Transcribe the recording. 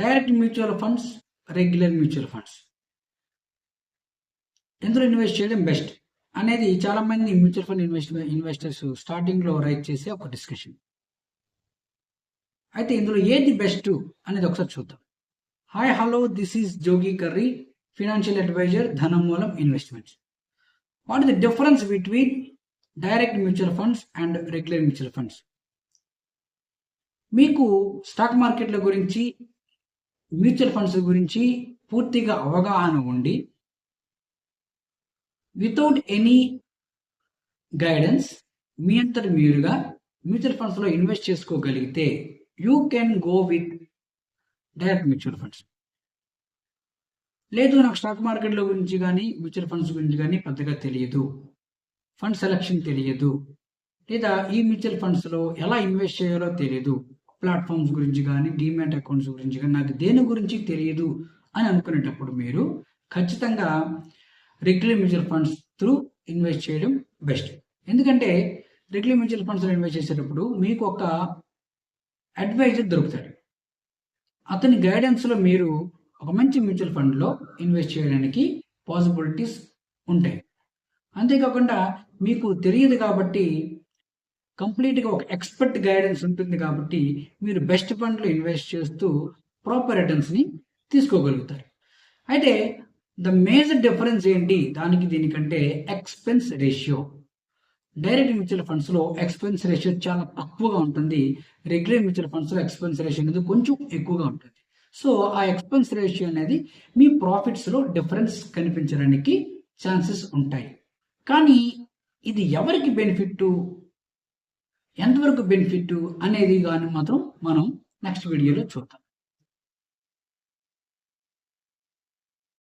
Direct mutual funds, regular mutual funds ఎందులో invest చేయడం best అనేది చాలా మంది మ్యూచువల్ ఫండ్ ఇన్వెస్టర్స్ స్టార్టింగ్ లో రైట్ చేసే ఒక డిస్కషన్. అయితే ఇందులో ఏది బెస్ట్ అనేది ఒకసారి చూద్దాం. Hi hello, this is Jogi Kurri, financial advisor, Dhanamulam investments. What is the difference between direct mutual funds and regular mutual funds? మీకు స్టాక్ మార్కెట్ల గురించి, మ్యూచువల్ ఫండ్స్ గురించి పూర్తిగా అవగాహన ఉండి వితౌట్ ఎనీ గైడెన్స్ మీ అంతటి మీరుగా మ్యూచువల్ ఫండ్స్లో ఇన్వెస్ట్ చేసుకోగలిగితే you can go with direct mutual funds. లేదు, నాకు స్టాక్ మార్కెట్ల గురించి కానీ మ్యూచువల్ ఫండ్స్ గురించి కానీ పెద్దగా తెలియదు, ఫండ్ సెలక్షన్ తెలియదు, లేదా ఈ మ్యూచువల్ ఫండ్స్లో ఎలా ఇన్వెస్ట్ చేయాలో తెలియదు, ప్లాట్ఫామ్స్ గురించి కానీ డీమ్యాట్ అకౌంట్స్ గురించి కానీ నాకు దేని గురించి తెలియదు అని అనుకునేటప్పుడు మీరు ఖచ్చితంగా regular mutual funds through invest చేయడం బెస్ట్. ఎందుకంటే రెగ్యులర్ మ్యూచువల్ ఫండ్స్లో ఇన్వెస్ట్ చేసేటప్పుడు మీకు ఒక అడ్వైజర్ దొరుకుతాడు. అతని గైడెన్స్లో మీరు ఒక మంచి మ్యూచువల్ ఫండ్లో ఇన్వెస్ట్ చేయడానికి పాసిబిలిటీస్ ఉంటాయి. అంతేకాకుండా మీకు తెలియదు కాబట్టి కంప్లీట్గా ఒక ఎక్స్పర్ట్ గైడెన్స్ ఉంటుంది కాబట్టి మీరు బెస్ట్ ఫండ్లో ఇన్వెస్ట్ చేస్తూ ప్రాపర్ రిటర్న్స్ని తీసుకోగలుగుతారు. అయితే ద మేజర్ డిఫరెన్స్ ఏంటి దానికి దీనికంటే ఎక్స్పెన్స్ రేషియో. డైరెక్ట్ మ్యూచువల్ ఫండ్స్లో ఎక్స్పెన్స్ రేషియో చాలా తక్కువగా ఉంటుంది, రెగ్యులర్ మ్యూచువల్ ఫండ్స్లో ఎక్స్పెన్స్ రేషియో అనేది కొంచెం ఎక్కువగా ఉంటుంది. సో ఆ ఎక్స్పెన్స్ రేషియో అనేది మీ ప్రాఫిట్స్లో డిఫరెన్స్ కనిపించడానికి ఛాన్సెస్ ఉంటాయి. కానీ ఇది ఎవరికి బెనిఫిట్, ఎంతవరకు బెనిఫిట్ అనేది కానీ మాత్రం మనం నెక్స్ట్ వీడియోలో చూద్దాం.